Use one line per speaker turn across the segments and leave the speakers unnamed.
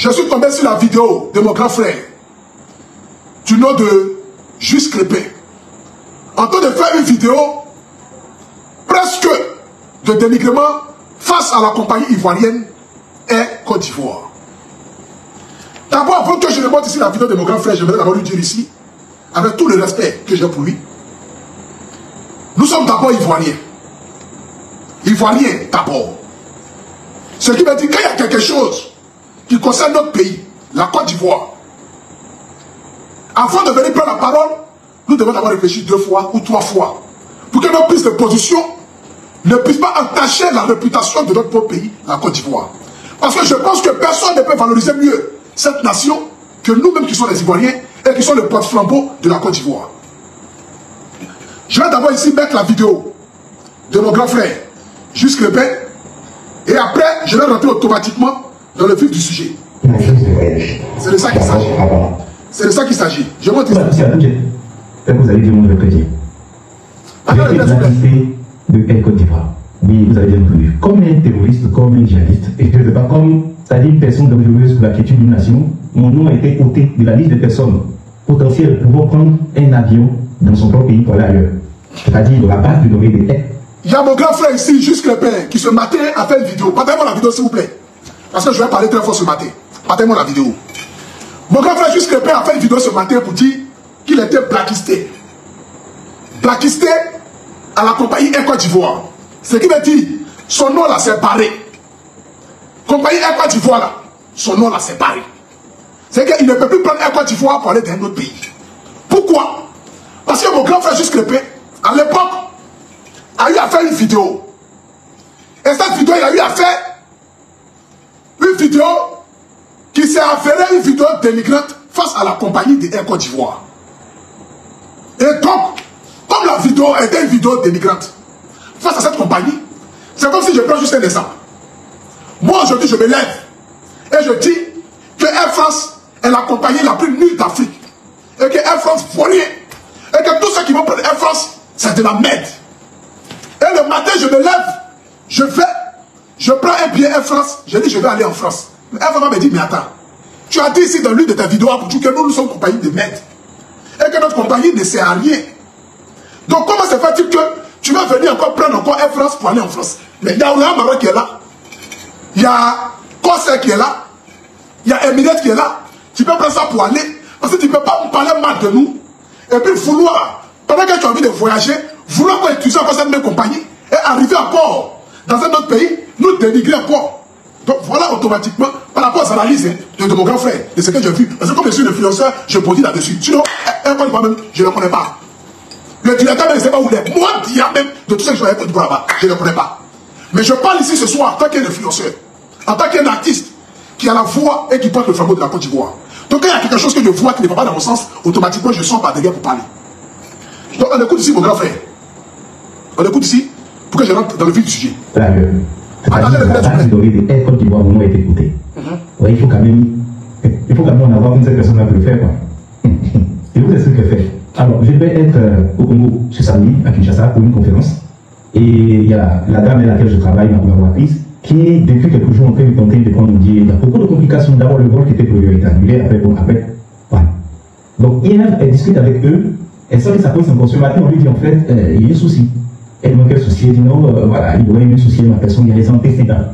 Je suis tombé sur la vidéo de mon grand frère, du nom de Juste Crépin, en train de faire une vidéo presque de dénigrement face à la compagnie ivoirienne et Côte d'Ivoire. D'abord, avant que je ne montre ici la vidéo de mon grand frère, je voudrais d'abord lui dire ici, avec tout le respect que j'ai pour lui, nous sommes d'abord Ivoiriens. Ivoiriens d'abord. Ce qui veut dire qu'il y a quelque chose qui concerne notre pays, la Côte d'Ivoire. Avant de venir prendre la parole, nous devons d'abord réfléchir 2 fois ou 3 fois pour que nos prises de position ne puissent pas entacher la réputation de notre propre pays, la Côte d'Ivoire. Parce que je pense que personne ne peut valoriser mieux cette nation que nous-mêmes qui sommes les Ivoiriens et qui sont le porte-flambeau de la Côte d'Ivoire. Je vais d'abord ici mettre la vidéo de mon grand frère, Juste Crépin, et après, je vais rentrer automatiquement dans le vif du sujet. C'est de ça qu'il s'agit. C'est de ça qu'il s'agit. Je montre ici.
Vous avez dit mon dire. De Côte d'Ivoire. Oui, vous avez bien entendu. Comme un terroriste, comme un djihadiste, et je ne sais pas comme, c'est-à-dire une personne dangereuse pour la quiétude d'une nation, mon nom a été ôté de la liste des personnes potentielles pouvant prendre un avion dans son propre pays pour aller ailleurs. C'est-à-dire de la base du domaine des haies.
Il y a mon grand frère ici, Juste Crépin, qui ce matin a fait une vidéo. Partagez-moi la vidéo, s'il vous plaît. Parce que je vais parler très fort ce matin. Partagez-moi la vidéo. Mon grand frère Juste Crépin a fait une vidéo ce matin pour dire qu'il était blacklisté. Blacklisté à la compagnie Air Côte d'Ivoire. Ce qui veut dire, son nom l'a séparé. Compagnie Air Côte d'Ivoire là, son nom l'a séparé. C'est qu'il ne peut plus prendre Air Côte d'Ivoire pour aller dans un autre pays. Pourquoi? Parce que mon grand frère Juste Crépin, à l'époque, a eu à faire une vidéo. Et cette vidéo, il a eu à faire une vidéo qui s'est avérée une vidéo dénigrante face à la compagnie de Air Côte d'Ivoire. Et donc, comme la vidéo était une vidéo dénigrante face à cette compagnie, c'est comme si je prends juste un exemple. Moi aujourd'hui je me lève et je dis que Air France est la compagnie la plus nulle d'Afrique. Et que Air France vaut rien. Et que tous ceux qui vont prendre Air France, c'est de la merde. Et le matin je me lève, je prends un billet Air France, je dis je vais aller en France. Mais Air France me dit mais attends, tu as dit ici dans l'une de tes vidéos que nous sommes une compagnie de merde. Et que notre compagnie ne sert à rien. Donc comment se fait-il que tu vas venir encore prendre encore Air France pour aller en France? Mais il y a Oran Maroc qui est là. Il y a Corsair qui est là. Il y a Emirates qui est là. Tu peux prendre ça pour aller. Parce que tu ne peux pas parler mal de nous. Et puis vouloir, pendant que tu as envie de voyager, vouloir qu'on utiliser encore cette même compagnie et arriver encore dans un autre pays, nous dénigrer encore. Donc voilà automatiquement, par rapport aux analyses de mon grand frère, de ce que j'ai vu. Parce que comme je suis l'influenceur, je produis là-dessus. Sinon, moi-même, je ne le connais pas. Le directeur ne sait pas où il est. Moi, même de tout ce que je vais faire là-bas, je ne le connais pas. Mais je parle ici ce soir en tant qu'un influenceur, en tant qu'un artiste qui a la voix et qui porte le flambeau de la Côte d'Ivoire. Donc quand il y a quelque chose que je vois qui ne va pas dans mon sens, automatiquement je sors par derrière pour parler. Donc on écoute ici mon grand frère. On écoute ici pour que je rentre dans le vif du sujet.
La base de Air Côte d'Ivoire, mon nom a été écouté. Ouais, il faut quand même en avoir une seule personne pour le faire. Et vous, c'est ce que je fais. Alors, je vais être au Congo ce samedi, à Kinshasa, pour une conférence. Et il y a la dame avec laquelle je travaille, ma collaboratrice, qui est depuis quelques jours en train de tenter de prendre mon billet. Il y a beaucoup de complications. D'abord, le vol qui était prévu est annulé, après. Voilà. Donc, hier, elle discute avec eux. Elle sent que ça pose encore. Ce matin, on lui dit en fait, il y a un souci. Elle demande quel souci. Elle dit non, voilà, il y aurait eu un souci, ma personne, il y a des antécédents.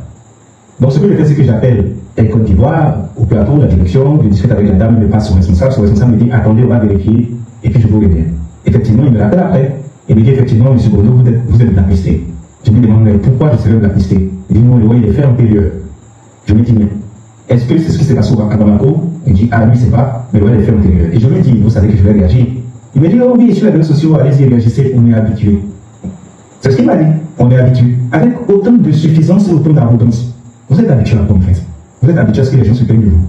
Donc, ce que je fais, c'est que j'appelle Air Côte d'Ivoire, au plateau, la direction, je discute avec la dame, je passe son responsable me dit attendez, on va vérifier, et puis je vous reviens. Effectivement, il me l'appelle après, et me dit effectivement, M. Bono, vous êtes blacklisté. Je lui demande pourquoi je serais blacklisté. Il dit non, le il est fait antérieur. Je me dis mais est-ce que c'est ce qui s'est passé à Bamako? Il dit ah, lui, c'est pas, mais le est fait antérieur. Et je lui dis, vous savez que je vais réagir. Il me dit oh oui, sur les réseaux sociaux, allez-y, réagissez, on est habitué. C'est ce qu'il m'a dit, on est habitué. Avec autant de suffisance et autant d'arrogance. Vous êtes habitué à quoi en fait? Vous êtes habitué à ce que les gens se plaignent de vous.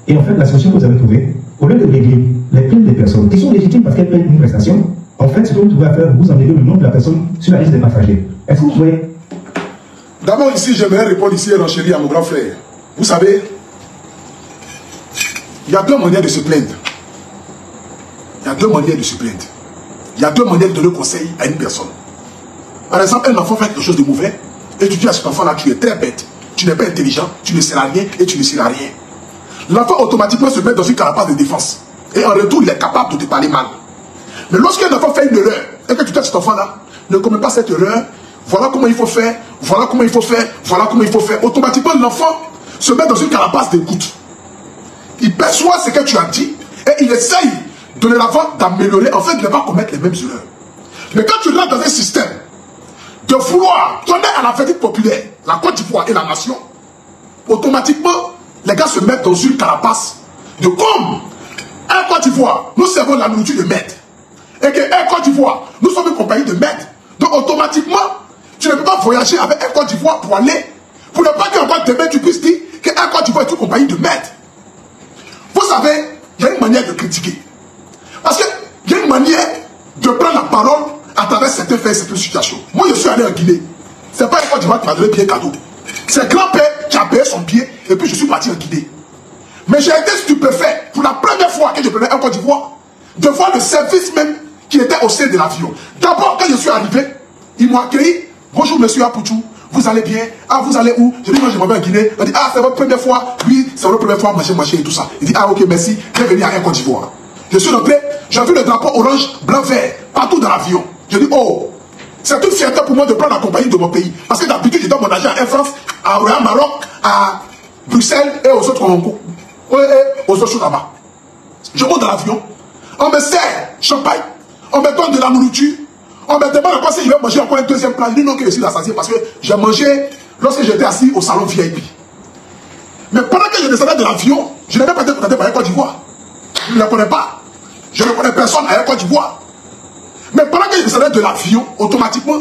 Et en fait, la solution que vous avez trouvée, au lieu de régler les plaintes des personnes qui sont légitimes parce qu'elles payent une prestation, en fait, ce que vous devez faire, vous enlevez le nom de la personne sur la liste des passagers. Est-ce que vous voyez?
D'abord ici, j'aimerais répondre ici en chérie à mon grand frère. Vous savez, il y a deux manières de se plaindre. Il y a deux manières de se plaindre. Il y a deux manières de donner conseil à une personne. Par exemple, un enfant fait quelque chose de mauvais et tu dis à cet enfant-là, tu es très bête, tu n'es pas intelligent, tu ne sers à rien et tu ne seras rien. l'enfant automatiquement se met dans une carapace de défense. Et en retour, il est capable de te parler mal. Mais lorsqu'un enfant fait une erreur, et que tu dis à cet enfant-là, ne commets pas cette erreur, voilà comment il faut faire, voilà comment il faut faire, voilà comment il faut faire. Automatiquement, l'enfant se met dans une carapace d'écoute. Il perçoit ce que tu as dit et il essaye de l'avant d'améliorer, en fait, de ne pas commettre les mêmes erreurs. Mais quand tu rentres dans un système de vouloir donner à la verdict populaire, la Côte d'Ivoire et la nation, automatiquement, les gars se mettent dans une carapace de comme un Côte d'Ivoire, nous servons la nourriture de maître. Et qu'un Côte d'Ivoire, nous sommes une compagnie de maître. Donc automatiquement, tu ne peux pas voyager avec un Côte d'Ivoire pour aller, pour ne pas qu'encore demain tu puisses dire qu'un Côte d'Ivoire est une compagnie de maître. Vous savez, il y a une manière de critiquer. Parce qu'il y a une manière de prendre la parole à travers certains faits et certaines situations. Moi, je suis allé en Guinée. Ce n'est pas un Côte d'Ivoire qui m'a donné billet cadeau. C'est grand-père qui a payé son billet et puis je suis parti en Guinée. Mais j'ai été stupéfait pour la première fois que je prenais un Côte d'Ivoire de voir le service même qui était au sein de l'avion. D'abord, quand je suis arrivé, ils m'ont accueilli. Bonjour, monsieur Apoutou. Vous allez bien? Ah, vous allez où? Je dis, moi, je m'en vais en Guinée. Il dit, ah, c'est votre première fois? Oui, c'est votre première fois, machin, et tout ça. Il dit, ah, ok, merci. Bienvenue à un Côte d'Ivoire. Je suis rentré, j'ai vu le drapeau orange, blanc, vert, partout dans l'avion. Je dis, oh, c'est une fierté pour moi de prendre la compagnie de mon pays. Parce que d'habitude, je donne mon argent à Air France, à Maroc, à Bruxelles et aux autres choses là-bas. Je monte dans l'avion, on me sert champagne, on me donne de la nourriture, on me demande encore si je vais manger encore un deuxième plat. Je dis non, que je suis rassasié parce que j'ai mangé lorsque j'étais assis au salon VIP. Mais pendant que je descendais de l'avion, je n'avais pas été contacté par un Côte d'Ivoire. Je ne le connais pas. Je ne connais personne à un Côte d'Ivoire. Mais pendant que je descendais de l'avion, automatiquement,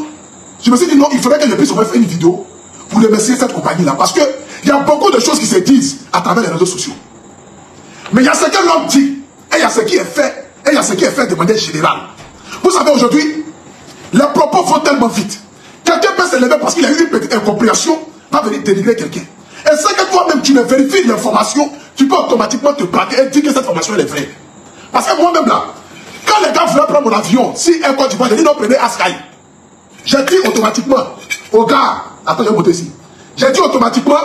je me suis dit non, il faudrait que je puisse faire une vidéo pour remercier cette compagnie-là. Parce qu'il y a beaucoup de choses qui se disent à travers les réseaux sociaux. Mais il y a ce que l'homme dit, et il y a ce qui est fait, et il y a ce qui est fait de manière générale. Vous savez, aujourd'hui, les propos vont tellement vite. Quelqu'un peut se lever parce qu'il a eu une petite incompréhension, va venir dénigrer quelqu'un. Et c'est que toi-même, tu ne vérifies l'information, tu peux automatiquement te braquer et dire que cette information est vraie. Parce que moi-même là, quand les gars voulaient prendre mon avion, si un Côte d'Ivoire, j'ai dit non, prenez Askai. J'ai dit automatiquement au gars, attends, je vais monter ici. J'ai dit automatiquement,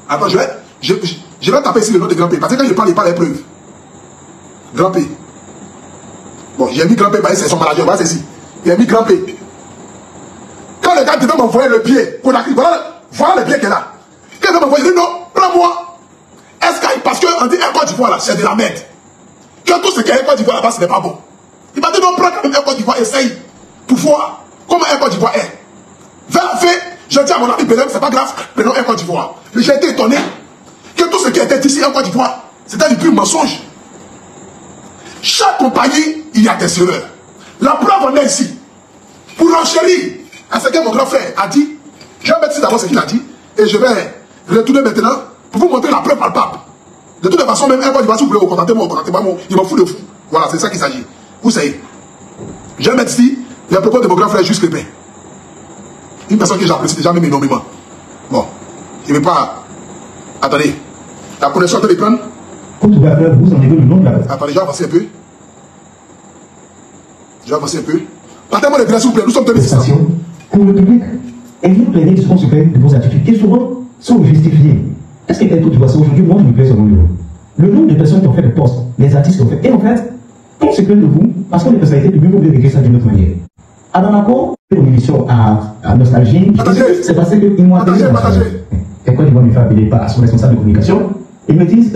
attends, je vais taper ici le nom de Grand P. Parce que quand je parle, il parle les preuves. Grand P. Bon, j'ai mis Grand P, c'est son manager, voilà, c'est ici. Il a mis Grand P. Quand les gars devaient m'envoyer le billet, voilà le billet qu'elle a. Quand ils devaient m'envoyer, il dit non, prends-moi. Est-ce parce qu'on dit un Côte d'Ivoire là, c'est de la merde. Que tout ce qu'il y a un Côte d'Ivoire là-bas, ce n'est pas bon. Il m'a dit non, prends quand même un Côte d'Ivoire, essaye pour voir comment un Côte d'Ivoire est. Je dis à mon ami Bélem, c'est pas grave, prenons un Côte d'Ivoire. Mais j'ai été étonné que tout ce qui était ici en Côte d'Ivoire, c'était du pur mensonge. Chaque compagnie, il y a des erreurs. La preuve en est ici. Pour l'enchérir à ce que mon grand frère a dit, je vais mettre ici d'abord ce qu'il a dit, et je vais retourner maintenant pour vous montrer la preuve palpable. De toute façon, même un Côte d'Ivoire, si vous voulez, contactez-moi, il m'en fout de fou. Voilà, c'est ça qu'il s'agit. Vous savez. Je vais mettre ici les propos de mon grand frère Juste Crépin. Une personne que j'apprécie déjà même énormément. Bon, il ne veut pas. Attendez. La connexion de l'écran.
Vous en avez le nom de la personne.
Attendez, je vais avancer un peu. Je vais avancer un peu. Partez-moi les grâces, s'il vous plaît. Nous sommes tenus ici.
Pour le public, et vous plaignez souvent sur de vos attitudes qui souvent sont justifiées. Est-ce que quelqu'un tu vois ça aujourd'hui? Moi, je me plais sur mon niveau. Le nombre de personnes qui ont fait le poste, les artistes qui ont fait. Et en fait, on se plaint de vous parce que les personnalités publiques ont vécu ça d'une autre manière. À Bamako, une émission à Nostalgie, c'est parce qu'ils m'ont appelé. Et quand ils vont lui faire appeler par son responsable de communication, ils me disent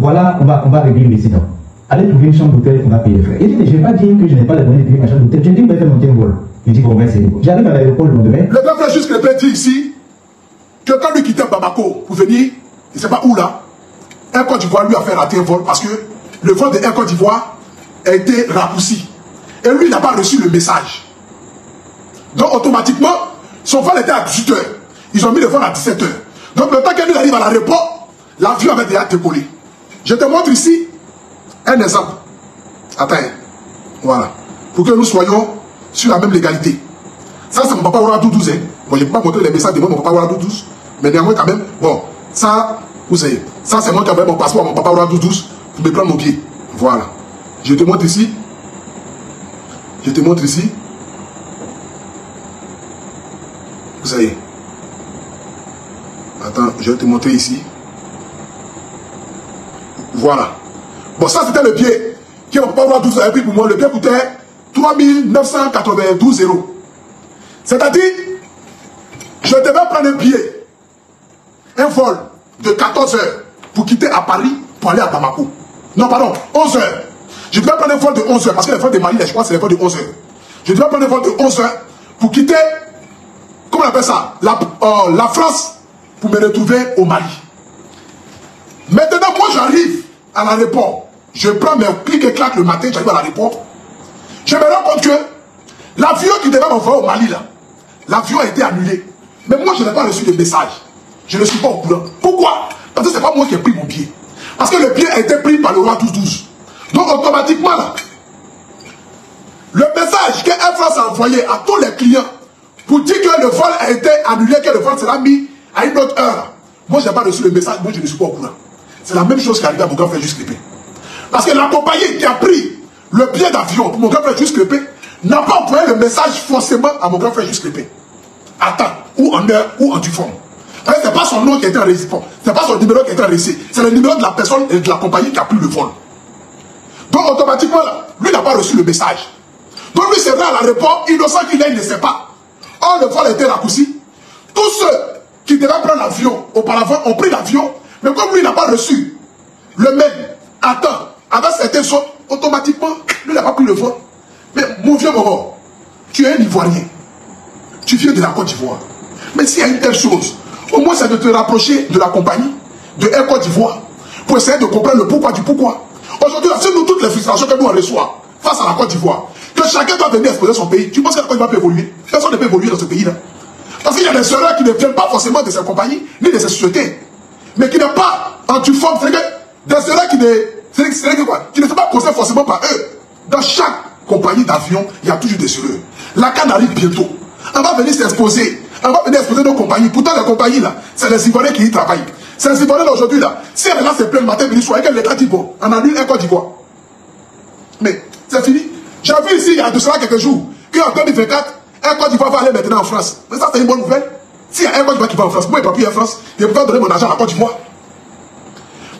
voilà, on va régler l'incident. Allez trouver une chambre d'hôtel qu'on va payer les frais. Il dit, je ne vais pas dire que je n'ai pas les moyens de payer ma chambre d'hôtel. Je dis, vous allez faire monter un vol. Je dis, bon, merci. J'arrive à l'aéroport le lendemain.
Le grand frère Juste Crépin dit ici que quand lui quittait Bamako pour venir, il ne sait pas où là, un Côte d'Ivoire lui a fait rater un vol parce que le vol de un Côte d'Ivoire a été raccourci. Et lui, il n'a pas reçu le message. Donc, automatiquement, son vol était à 18h. Ils ont mis le vol à 17h. Donc, le temps qu'il arrive à l'aéroport, l'avion avait déjà décollé. Je te montre ici un exemple. Attends. Voilà. Pour que nous soyons sur la même légalité. Ça, c'est mon papa Ouradou 12. Bon, je ne peux pas montrer les messages de mon papa Ouradou 12. Mais néanmoins, quand même, bon, ça, vous savez, ça, c'est moi qui avais mon passeport à mon papa Ouradou 12 pour me prendre mon pied. Voilà. Je te montre ici. Je te montre ici. Vous savez. Attends, je vais te montrer ici. Voilà. Bon, ça c'était le billet qui n'a pas droit 12 euros pour moi. Le billet coûtait 3 992 €. C'est-à-dire, je devais prendre un billet, un vol de 14 heures pour quitter à Paris pour aller à Bamako. Non, pardon, 11 heures. Je devais prendre un vol de 11 heures parce que les vols de Mali, je crois que c'est les vols de 11 heures. Je devais prendre un vol de 11 heures pour quitter, comment on appelle ça, la France pour me retrouver au Mali. Maintenant, moi j'arrive à l'aéroport. Je prends mes clics et claques le matin, j'arrive à l'aéroport. Je me rends compte que l'avion qui devait m'envoyer au Mali, là, l'avion a été annulé. Mais moi, je n'ai pas reçu de message. Je ne suis pas au courant. Pourquoi? Parce que ce n'est pas moi qui ai pris mon billet. Parce que le billet a été pris par le roi 12-12. Donc, automatiquement, là, le message que Air France a envoyé à tous les clients pour dire que le vol a été annulé, que le vol sera mis à une autre heure. Moi, je n'ai pas reçu le message. Moi, je ne suis pas au courant. C'est la même chose qui est arrivée à mon grand frère Juste Crépé. Parce que la compagnie qui a pris le billet d'avion pour mon grand frère Juste Crépé n'a pas envoyé le message forcément à mon grand frère Juste Crépé. À temps, ou en heure, ou en du forme. Ce n'est pas son nom qui a été enregistré. Ce n'est pas son numéro qui a été enregistré. C'est le numéro de la personne et de la compagnie qui a pris le vol. Donc automatiquement, là, lui n'a pas reçu le message. Donc lui c'est vrai à l'aéroport, innocent qu'il est, il ne sait pas. Or le vol a été raccourci. Tous ceux qui devaient prendre l'avion auparavant ont pris l'avion, mais comme lui n'a pas reçu le même à temps, avec certaines choses, automatiquement, lui n'a pas pris le vol. Mais mon vieux Bobo, tu es un Ivoirien. Tu viens de la Côte d'Ivoire. Mais s'il y a une telle chose, au moins c'est de te rapprocher de la compagnie, de Air Côte d'Ivoire, pour essayer de comprendre le pourquoi du pourquoi. Aujourd'hui, c'est nous toutes les frustrations que nous on reçoit face à la Côte d'Ivoire, que chacun doit venir exposer son pays. Tu penses que la Côte d'Ivoire peut évoluer? Personne ne peut évoluer dans ce pays-là. Parce qu'il y a des erreurs qui ne viennent pas forcément de ces compagnies, ni de ces sociétés, mais qui n'est pas en tu forme, c'est des erreurs qui ne sont pas causées forcément par eux. Dans chaque compagnie d'avion, il y a toujours des erreurs. La CAN arrive bientôt. On va venir s'exposer. On va venir exposer nos compagnies. Pourtant, les compagnies, là, c'est les Ivoiriens qui y travaillent. C'est les Ivoiriens aujourd'hui, là. Si elle est là, c'est plein le matin, midi, soir, et qu'elle l'État dit, bon, on annule un Côte d'Ivoire. Mais, c'est fini. J'ai vu ici, il y a de cela quelques jours, qu'en 2024, un Côte d'Ivoire va aller maintenant en France. Mais ça, c'est une bonne nouvelle. S'il y a un Côte d'Ivoire qui va en France, moi, il ne peut plus en France, il ne peut pas donner mon argent à la Côte d'Ivoire.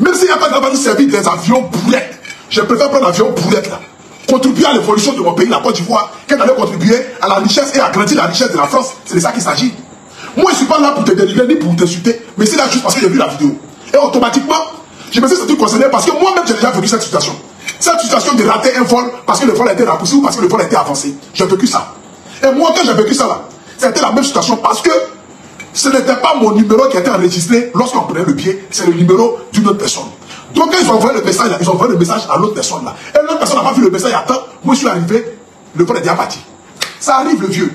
Même s'il y a pas de servir des avions boulettes, je préfère prendre l'avion boulette, là. Contribuer à l'évolution de mon pays, la Côte d'Ivoire, qu'elle allait contribuer à la richesse et à grandir la richesse de la France. C'est de ça qu'il s'agit. Moi, je ne suis pas là pour te dénigrer ni pour t'insulter, mais c'est là juste parce que j'ai vu la vidéo. Et automatiquement, je me suis senti concerné parce que moi-même, j'ai déjà vécu cette situation. Cette situation de rater un vol parce que le vol a été raccourci ou parce que le vol a été avancé. J'ai vécu ça. Et moi, quand j'ai vécu ça là, c'était la même situation parce que ce n'était pas mon numéro qui a été enregistré lorsqu'on prenait le billet, c'est le numéro d'une autre personne. Donc quand ils ont envoyé le message, là, ils ont envoyé le message à l'autre personne là. Et l'autre personne n'a pas vu le message à temps. Moi je suis arrivé, le vol est déjà parti. Ça arrive le vieux.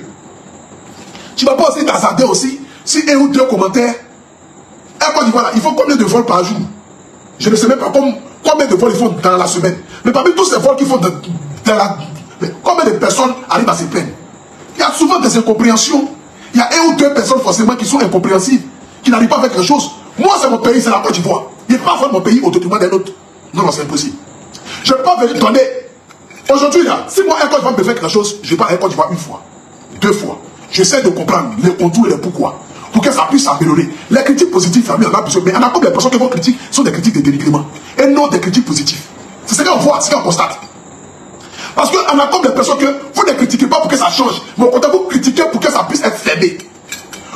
Tu ne vas pas aussi t'hasarder aussi si un ou deux commentaires. Et voilà, il faut combien de vols par jour? Je ne sais même pas combien de vols ils font dans la semaine. Mais parmi tous ces vols qu'ils font combien de personnes arrivent à se plaindre? Il y a souvent des incompréhensions. Il y a un ou deux personnes forcément qui sont incompréhensibles, qui n'arrivent pas à faire quelque chose. Moi c'est mon pays, c'est la Côte d'Ivoire. Il ne peut pas faire mon pays au détriment d'un autre. Non, non, c'est impossible. Je ne peux pas venir donner. Aujourd'hui, là, si moi, un Côte d'Ivoire me fait quelque chose, je parle à un Côte d'Ivoire une fois, deux fois. J'essaie de comprendre les contours et les pourquoi. Pour que ça puisse s'améliorer. Les critiques positives, il y en a besoin. Mais il y en a comme les personnes qui vont critiquer sont des critiques de dénigrement. Et non des critiques positives. C'est ce qu'on voit, c'est ce qu'on constate. Parce qu'il y en a comme des personnes que vous ne critiquez pas pour que ça change. Mais au contraire, vous critiquez pour que ça puisse être fermé.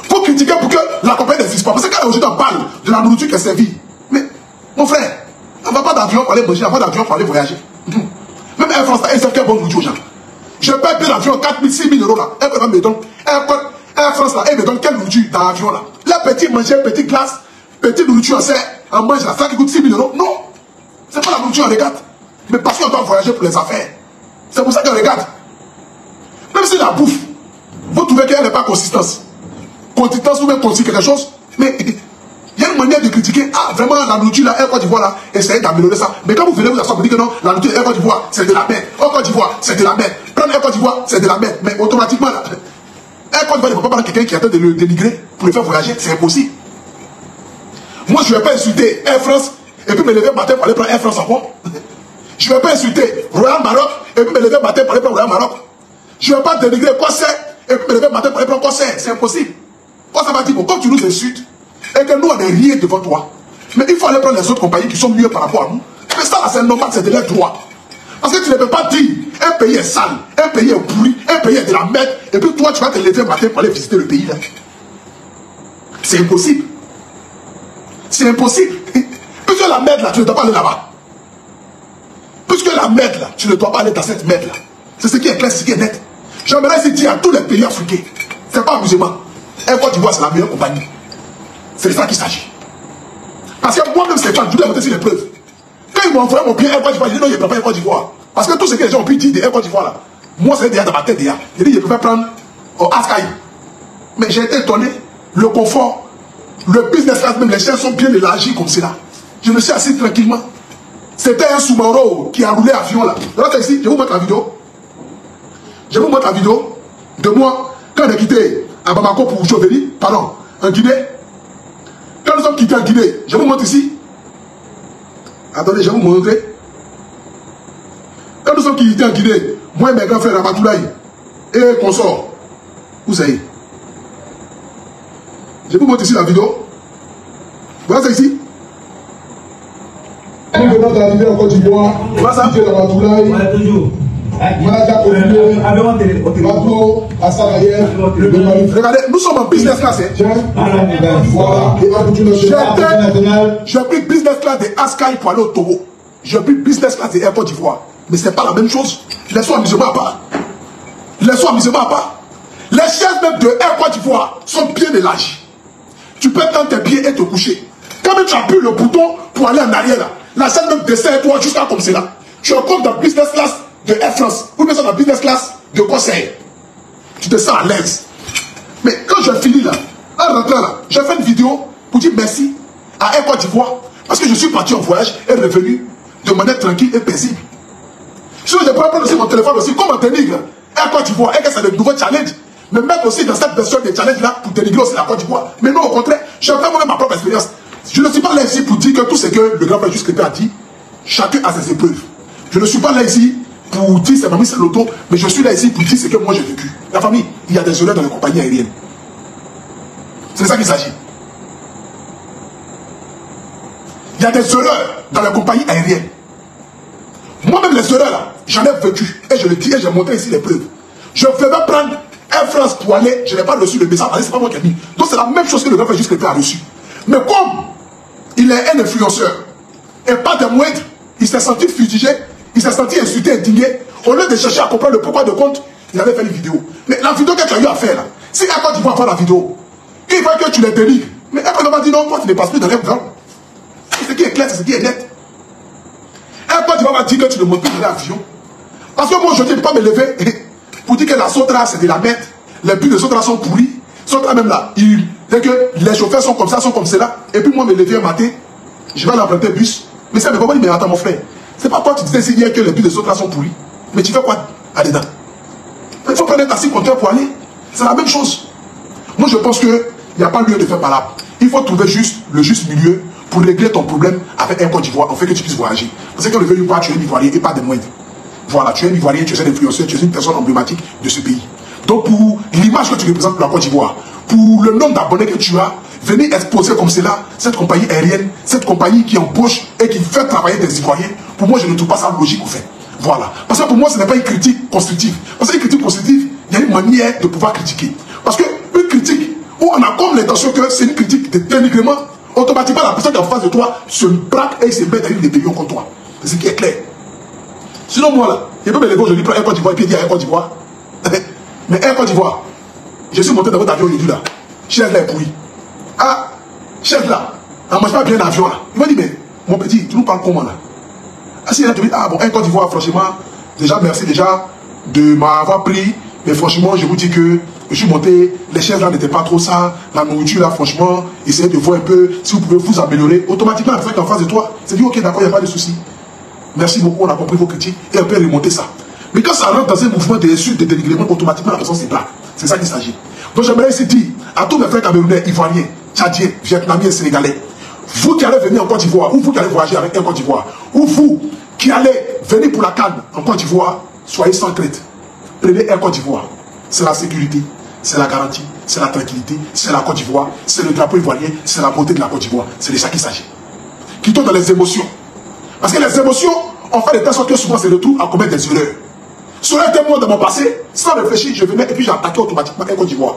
Vous critiquez pour que la compagnie n'existe pas. Parce que quand aujourd'hui on parle de la nourriture qui est servie, mais mon frère, on ne va pas d'avion pour aller manger, on va d'avion pour aller voyager. Même Air France, elle sait qu'elle bonne nourriture aux gens. Je paye bien l'avion 4 000, 6 000 euros là. Elle me donne, Air France là, elle me donne quelle nourriture dans l'avion là. Les petits manger, petite glace, petite nourriture, on mange là, ça qui coûte 6 000 euros. Non, c'est pas la nourriture on regarde. Mais parce qu'on doit voyager pour les affaires. C'est pour ça qu'on regarde. Même si la bouffe, vous trouvez qu'elle n'est pas consistance ou même conseiller quelque chose, mais il y a une manière de critiquer. Ah, vraiment, la nourriture là, Air Côte d'Ivoire là, essayez d'améliorer ça. Mais quand vous venez vous asseoir, vous dites que non, la nourriture Air Côte d'Ivoire, c'est de la merde. Air Côte d'Ivoire, c'est de la merde. Prendre Air Côte d'Ivoire, c'est de la merde. Mais automatiquement là, Air Côte d'Ivoire ne peut pas prendre quelqu'un qui attend de le dénigrer pour le faire voyager, c'est impossible. Moi, je ne vais pas insulter Air France et puis me lever matin pour aller prendre Air France encore. Je ne vais pas insulter Royal Maroc et puis me lever matin pour aller prendre Royal Maroc. Je ne vais pas dénigrer Corsair et puis me lever matin pour aller prendre Corsair. C'est impossible. Quand ça va dire, bon, quand tu nous insultes et que nous on n'est rien devant toi, mais il faut aller prendre les autres compagnies qui sont mieux par rapport à nous. Mais ça, là, c'est normal, c'est de leur droit. Parce que tu ne peux pas dire, un pays est sale, un pays est pourri, un pays est de la merde, et puis toi, tu vas te lever le matin pour aller visiter le pays, là. C'est impossible. C'est impossible. Puisque la merde, là, tu ne dois pas aller là-bas. Puisque la merde, là, tu ne dois pas aller dans cette merde, là. C'est ce qui est clair, c'est ce qui est net. J'aimerais ici dire à tous les pays africains, c'est pas amusement. Un Côte d'Ivoire, c'est la meilleure compagnie. C'est de ça qu'il s'agit. Parce que moi-même, Stéphane, je voulais monter sur les preuves. Quand ils m'ont envoyé mon billet Air Côte d'Ivoire, j'ai dit non, il ne peut pas Air Côte d'Ivoire. Parce que tout ce que les gens ont pu dire de Air Côte d'Ivoire, là, moi, c'est déjà dans ma tête déjà. J'ai dit, je préfère prendre Askai. Mais j'ai été étonné, le confort, le business class, même les chaînes sont bien élargies comme cela. Je me suis assis tranquillement. C'était un Subaru qui a roulé avion là. Regardez ici, je vais vous mettre la vidéo. Je vais vous mettre la vidéo de moi quand on a quitté à Bamako pour Chauvelin, pardon, en Guinée. Quand nous sommes quittés en Guinée, je vous montre ici. Attendez, je vais vous montrer. Quand nous sommes quittés en Guinée, moi et mes grands frères Ramatoulaye et consorts, vous savez. Je vous montre ici la vidéo. Voilà ça ici. Nous venons d'arriver en Côte d'Ivoire. Voilà ça. Ramatoulaye.
Voilà toujours.
Regardez, nous sommes en business class. Voilà. J'ai pris business class de Askai pour aller au Togo. J'ai pris business class de Air Côte d'Ivoire. Mais ce n'est pas la même chose. Les soins amusement à part. Les soins amusement à part. Les chaises même de Air Côte d'Ivoire sont bien élargies. Tu peux tendre tes pieds et te coucher. Quand même tu appuies le bouton pour aller en arrière là, la chaise même descend toi jusqu'à comme cela. Tu es comme dans business class de Air France, ou bien dans la business class de conseil. Tu te sens à l'aise. Mais quand je finis là, en rentrant là, j'ai fait une vidéo pour dire merci à Air Côte d'Ivoire. Parce que je suis parti en voyage et revenu de manière tranquille et paisible. Sinon, je pourrais prendre aussi mon téléphone aussi, comment dénigre Air Côte d'Ivoire, et que c'est le nouveau challenge. Mais mettre aussi dans cette version de challenge là pour dénigrer aussi la Côte d'Ivoire. Mais non, au contraire, j'ai fait moi-même ma propre expérience. Je ne suis pas là ici pour dire que tout ce que le grand frère Juste Crépin a dit, chacun a ses épreuves. Je ne suis pas là ici pour dire c'est mamie, c'est l'auto, mais je suis là ici pour dire ce que moi j'ai vécu. La famille, il y a des erreurs dans les compagnies aériennes. C'est de ça qu'il s'agit. Il y a des erreurs dans les compagnies aériennes. Moi-même, les erreurs là, j'en ai vécu. Et je le dis et j'ai montré ici les preuves. Je devais prendre Air France pour aller, je n'ai pas reçu le message, c'est pas moi qui ai mis. Donc c'est la même chose que le grand frère Juste Crépin a reçu. Mais comme il est un influenceur, et pas de moindre, il s'est senti fustigé, il s'est senti insulté, indigné. Au lieu de chercher à comprendre le pourquoi de compte, il avait fait une vidéo. Mais la vidéo que tu as eu à faire là, si Air Côte d'Ivoire faire la vidéo, il va que tu les dénigres. Mais Air Côte d'Ivoire dit non, toi tu ne passes plus dans les blancs. C'est ce qui est clair, c'est ce qui est net. Air Côte d'Ivoire va dire que tu ne montes plus dans l'avion. Parce que moi je ne peux pas me lever pour dire que la Sotra c'est de la merde. Les bus de Sotra sont pourris. Sotra même là, dès que les chauffeurs sont comme ça, sont comme cela, et puis moi me lever un matin, je vais aller emprunter un bus. Mais ça me va pas dire, mais attends mon frère, c'est pas toi qui disais hier que les bus de Sotra sont pourris. Mais tu fais quoi là-dedans? Il faut prendre un taxi compteur pour aller. C'est la même chose. Moi je pense qu'il n'y a pas lieu de faire palabre. Il faut trouver juste le juste milieu pour régler ton problème avec Air Côte d'Ivoire, en fait que tu puisses voyager. Parce que le veuille ou pas, tu es un Ivoirien et pas de moindre. Voilà, tu es un Ivoirien, tu es un influenceur, tu es une personne emblématique de ce pays. Donc pour l'image que tu représentes pour la Côte d'Ivoire, pour le nombre d'abonnés que tu as, venir exposer comme cela cette compagnie aérienne, cette compagnie qui embauche et qui fait travailler des Ivoiriens, pour moi je ne trouve pas ça logique au fait. Voilà. Parce que pour moi ce n'est pas une critique constructive. Parce qu'une critique constructive, il y a une manière de pouvoir critiquer. Parce qu'une critique où on a comme l'intention que c'est une critique de dénigrement, automatiquement la personne qui est en face de toi se braque et se met dans une rébellion contre toi. C'est ce qui est clair. Sinon moi là, je peux me lever aujourd'hui pour Air Côte d'Ivoire et puis dire Air Côte d'Ivoire. Mais Air Côte d'Ivoire, je suis monté dans votre avion aujourd'hui là. Chef là est pourri. Ah, chef là, on ne mange pas bien l'avion là. Il m'a dit, mais mon petit, tu nous parles comment là? Ah si, là tu dis, ah bon, Air Côte d'Ivoire, franchement, déjà merci déjà de m'avoir pris. Mais franchement, je vous dis que je suis monté, les chaises là n'étaient pas trop ça. La nourriture là, franchement, essayez de voir un peu si vous pouvez vous améliorer. Automatiquement, la personne qui est en face de toi, c'est dit, ok, d'accord, il n'y a pas de souci. Merci beaucoup, on a compris vos critiques et on peut remonter ça. Mais quand ça rentre dans un mouvement d'insulte, de dénigrement, automatiquement la personne se braque. C'est ça qu'il s'agit. Donc j'aimerais ici dire à tous mes frères camerounais, ivoiriens, tchadiens, vietnamiens, sénégalais, vous qui allez venir en Côte d'Ivoire, ou vous qui allez voyager avec un Côte d'Ivoire, ou vous qui allez venir pour la Cannes en Côte d'Ivoire, soyez sans crainte. Prenez Air Côte d'Ivoire. C'est la sécurité, c'est la garantie, c'est la tranquillité, c'est la Côte d'Ivoire, c'est le drapeau ivoirien, c'est la beauté de la Côte d'Ivoire. C'est de ça qu'il s'agit. Quittons dans les émotions. Parce que les émotions ont fait de telle sorte que souvent c'est le tout à commettre des erreurs. Cela était moi dans mon passé, sans réfléchir, je venais et puis j'attaquais automatiquement Air Côte d'Ivoire.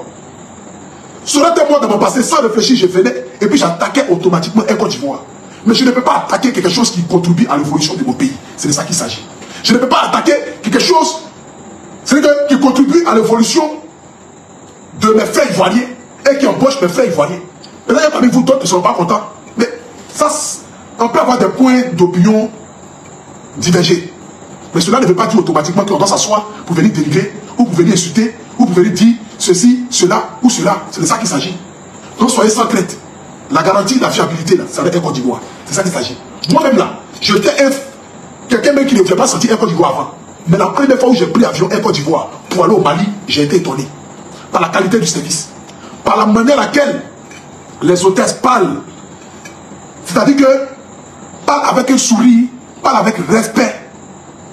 Cela était moi dans mon passé, sans réfléchir, je venais et puis j'attaquais automatiquement Air Côte d'Ivoire. Mais je ne peux pas attaquer quelque chose qui contribue à l'évolution de mon pays. C'est de ça qu'il s'agit. Je ne peux pas attaquer quelque chose qui contribue à l'évolution de mes frères ivoiriens et qui embauche mes frères ivoiriens. Maintenant, il y a parmi vous d'autres qui ne sont pas contents. Mais ça, on peut avoir des points d'opinion divergés. Mais cela ne veut pas dire automatiquement qu'on doit s'asseoir pour venir dériver, ou pour venir insulter, ou pour venir dire ceci, cela, ou cela. C'est de ça qu'il s'agit. Donc soyez sans crainte. La garantie, la fiabilité, là, ça va être Air Côte d'Ivoire. C'est ça qu'il s'agit. Moi-même là, j'étais quelqu'un même qui ne voulait pas sentir Air Côte d'Ivoire avant. Mais la première fois où j'ai pris l'avion Air Côte d'Ivoire pour aller au Mali, j'ai été étonné. Par la qualité du service. Par la manière à laquelle les hôtesses parlent. C'est-à-dire que parlent avec un sourire, parlent avec respect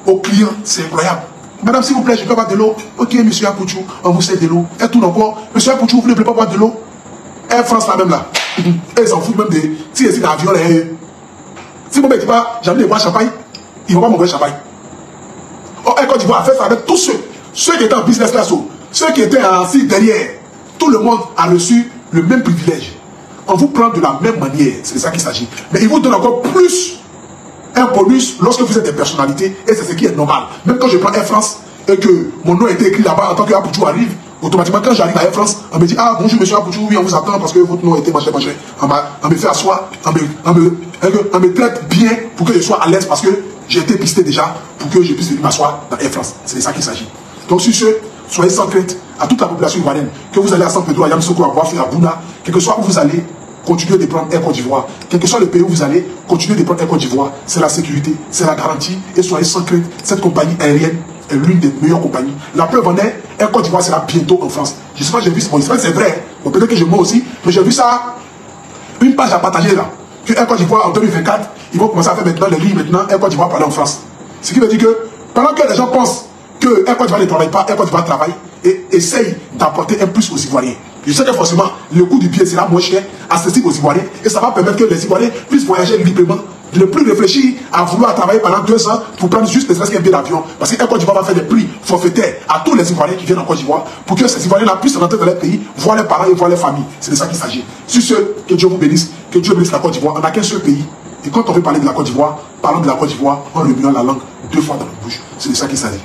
aux clients. C'est incroyable. Madame, s'il vous plaît, je peux boire de l'eau. Ok, monsieur Apouchou, on vous sert de l'eau. Et tout encore. Monsieur Apouchou, vous ne voulez pas boire de l'eau? Air France, là même là. Et ils s'en foutent même de. Si ils sont dans l'avion, si mon mec dit pas, j'ai envie de boire champagne, ils vont pas m'envoyer champagne. Oh, Air Côte d'Ivoire a fait ça avec tous ceux qui étaient en business class, ceux qui étaient assis derrière. Tout le monde a reçu le même privilège. On vous prend de la même manière. C'est de ça qu'il s'agit. Mais ils vous donnent encore plus un bonus lorsque vous êtes des personnalités. Et c'est ce qui est normal. Même quand je prends Air France et que mon nom a été écrit là-bas en tant qu'Apouchou arrive, automatiquement quand j'arrive à Air France, on me dit ah bonjour monsieur Apouchou, oui on vous attend parce que votre nom a été machin. On me fait asseoir, on me traite bien pour que je sois à l'aise parce que j'ai été pisté déjà pour que je puisse venir m'asseoir dans Air France. C'est de ça qu'il s'agit. Donc sur ce, soyez sans crainte à toute la population ivoirienne, que vous allez à San Pedro, à Yamoussoukro, à Boafi, à Bouna, quel que soit où vous allez, continuez de prendre Air Côte d'Ivoire. Quel que soit le pays où vous allez, continuez de prendre Air Côte d'Ivoire. C'est la sécurité, c'est la garantie. Et soyez sans crainte, cette compagnie aérienne est l'une des meilleures compagnies. La preuve en est, Air Côte d'Ivoire sera bientôt en France. Je sais pas, j'ai vu, bon, c'est vrai, bon, peut-être que je mens aussi, mais j'ai vu ça, une page à partager là, que Air Côte d'Ivoire en 2024, ils vont commencer à faire maintenant les lignes, maintenant Air Côte d'Ivoire pour aller en France. Ce qui veut dire que, pendant que les gens pensent que Air Côte d'Ivoire ne travaille pas, Air Côte d'Ivoire travaille et essaye d'apporter un plus aux Ivoiriens. Je sais que forcément, le coût du billet sera moins cher, accessible aux Ivoiriens, et ça va permettre que les Ivoiriens puissent voyager librement, de ne plus réfléchir à vouloir travailler pendant 2 ans pour prendre juste ne serait-ce qu'un billet d'avion. Parce que Air Côte d'Ivoire va faire des prix forfaitaires à tous les Ivoiriens qui viennent en Côte d'Ivoire, pour que ces Ivoiriens-là puissent rentrer dans leur pays, voir leurs parents et voir leurs familles. C'est de ça qu'il s'agit. Sur ce, que Dieu vous bénisse, que Dieu bénisse la Côte d'Ivoire. On n'a qu'un seul pays. Et quand on veut parler de la Côte d'Ivoire, parlons de la Côte d'Ivoire en remuant la langue 2 fois dans la bouche. C'est de ça qu'il s'agit.